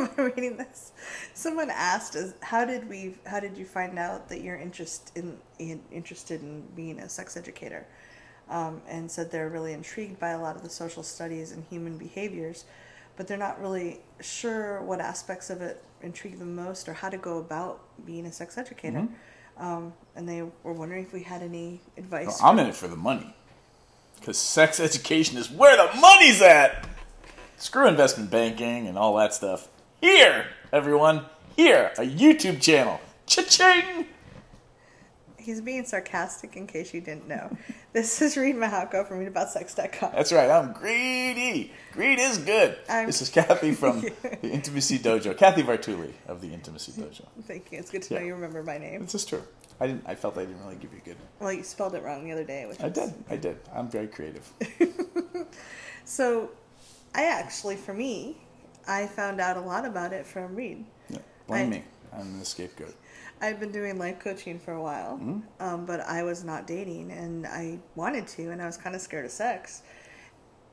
am I reading this? Someone asked us, how did you find out that you're interested in being a sex educator? And said they're really intrigued by a lot of the social studies and human behaviors, but they're not really sure what aspects of it intrigue them most or how to go about being a sex educator. And they were wondering if we had any advice. Well, I'm in it for the money. Because sex education is where the money's at. Screw investment banking and all that stuff. Here, everyone. Here, a YouTube channel. Cha-ching! He's being sarcastic in case you didn't know. This is Reid Mahako from readaboutsex.com. That's right, I'm greedy. Greed is good. This is Cathy from the Intimacy Dojo. Cathy Vartuli of the Intimacy Dojo. Thank you. It's good to know you remember my name. This is true. I felt I didn't really give you a good... Well, you spelled it wrong the other day. I did. I'm very creative. So, for me, I found out a lot about it from Reid. Yeah, blame me. I'm the scapegoat. I've been doing life coaching for a while, but I was not dating, and I wanted to, and I was kind of scared of sex,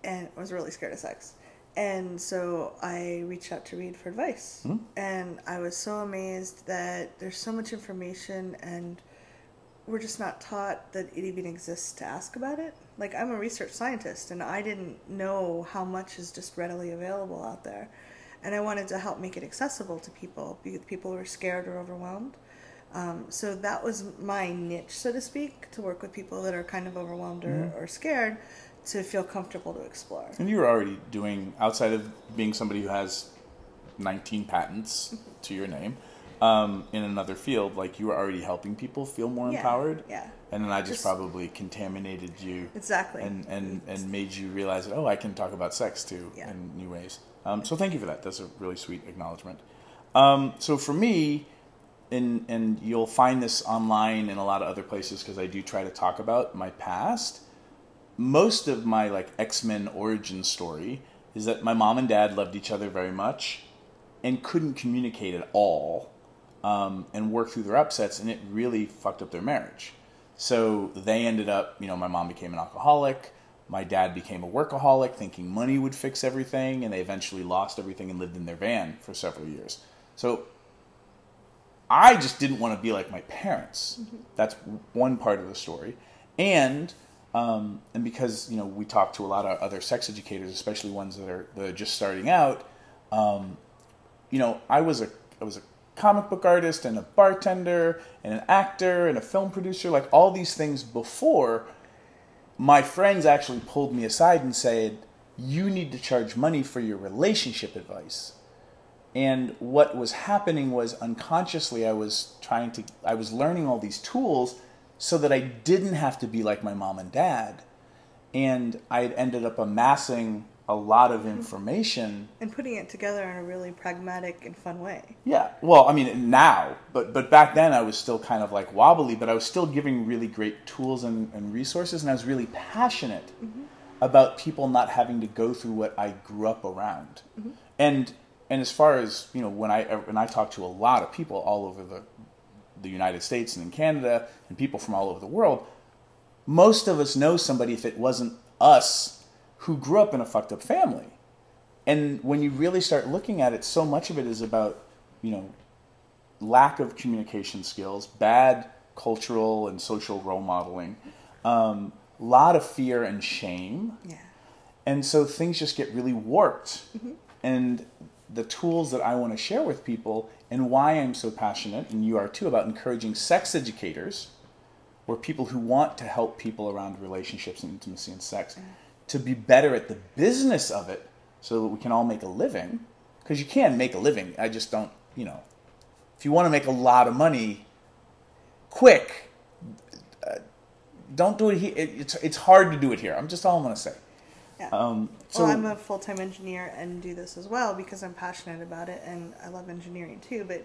and I was really scared of sex. And so I reached out to Reid for advice, and I was so amazed that there's so much information, and we're just not taught that it even exists to ask about it. Like, I'm a research scientist, and I didn't know how much is just readily available out there. And I wanted to help make it accessible to people, because people who are scared or overwhelmed. So that was my niche, so to speak, to work with people that are kind of overwhelmed or scared, to feel comfortable to explore. And you were already doing, outside of being somebody who has 19 patents to your name, in another field, like, you were already helping people feel more empowered. Yeah. And then I just probably contaminated you. Exactly. And made you realize that, I can talk about sex too in new ways. So thank you for that. That's a really sweet acknowledgement. So for me, and you'll find this online and a lot of other places, because I do try to talk about my past. Most of my X-Men origin story is that my mom and dad loved each other very much and couldn't communicate at all, and work through their upsets, and it really fucked up their marriage. So they ended up, my mom became an alcoholic, my dad became a workaholic, thinking money would fix everything, and they eventually lost everything and lived in their van for several years. So I just didn't want to be like my parents. That's one part of the story. And because, we talk to a lot of other sex educators, especially ones that are just starting out, I was a comic book artist and a bartender and an actor and a film producer, like all these things before. My friends actually pulled me aside and said, you need to charge money for your relationship advice. And what was happening was, unconsciously, I was learning all these tools so that I didn't have to be like my mom and dad. And I had ended up amassing a lot of information. And putting it together in a really pragmatic and fun way. Yeah. Well, now, but back then I was still kind of wobbly, but I was still giving really great tools and resources, and I was really passionate about people not having to go through what I grew up around. And as far as, when I talk to a lot of people all over the United States and in Canada, and people from all over the world, most of us know somebody, if it wasn't us, who grew up in a fucked up family. And when you really start looking at it, so much of it is about, lack of communication skills, bad cultural and social role modeling, lot of fear and shame. Yeah. And so things just get really warped. And the tools that I want to share with people, and why I'm so passionate, and you are too, about encouraging sex educators, or people who want to help people around relationships and intimacy and sex, to be better at the business of it, so that we can all make a living. Because you can make a living. I just don't, if you want to make a lot of money quick, don't do it here. It's hard to do it here. I'm all I'm going to say. Yeah. Well, I'm a full-time engineer and do this as well because I'm passionate about it, and I love engineering too. But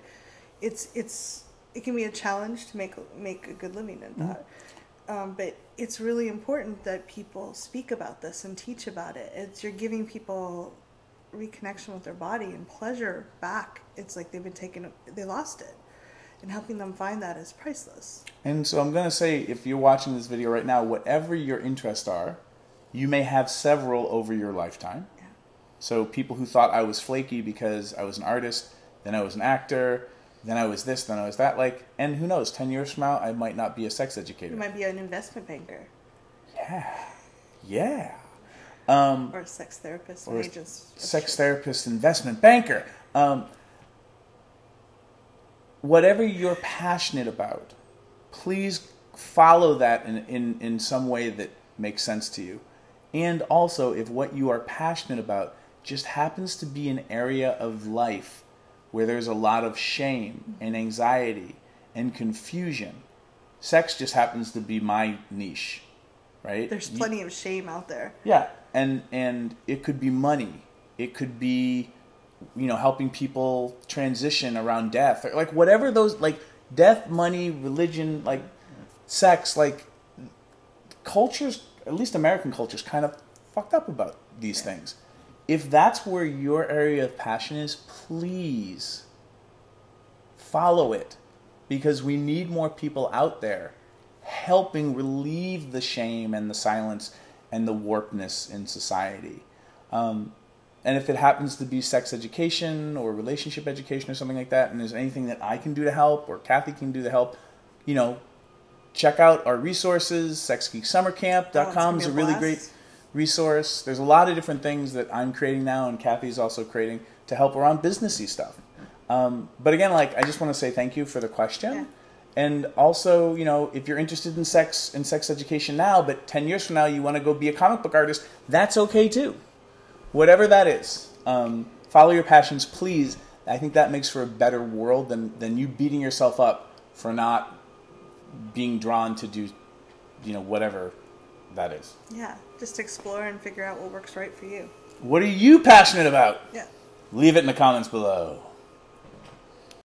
it can be a challenge to make a good living in that. But it's really important that people speak about this and teach about it. You're giving people reconnection with their body and pleasure back. It's like they lost it. And helping them find that is priceless. And so I'm going to say, if you're watching this video right now, whatever your interests are, you may have several over your lifetime. Yeah. So people who thought I was flaky because I was an artist, then I was an actor, then I was this, then I was that. Like, and who knows? 10 years from now, I might not be a sex educator. You might be an investment banker. Yeah. Or a sex therapist. Or a sex therapist, investment banker. Whatever you're passionate about, please follow that in some way that makes sense to you. And also, if what you are passionate about just happens to be an area of life where there's a lot of shame and anxiety and confusion, sex just happens to be my niche, right? There's plenty of shame out there. Yeah, and it could be money. It could be, helping people transition around death, or like whatever those, like death, money, religion, like sex, like cultures, at least American culture's kind of fucked up about these things. If that's where your area of passion is, please follow it, because we need more people out there helping relieve the shame and the silence and the warpedness in society. And if it happens to be sex education or relationship education or something like that, and there's anything that I can do to help or Cathy can do to help, check out our resources. SexGeekSummerCamp.com is a really great resource. There's a lot of different things that I'm creating now and Cathy's also creating to help around businessy stuff. But again, I just want to say thank you for the question. Yeah. And also, if you're interested in sex education now, but 10 years from now you want to go be a comic book artist, that's okay too. Whatever that is, follow your passions, please. I think that makes for a better world than you beating yourself up for not being drawn to do, whatever that is. Yeah, just explore and figure out what works right for you. What are you passionate about? Yeah. Leave it in the comments below.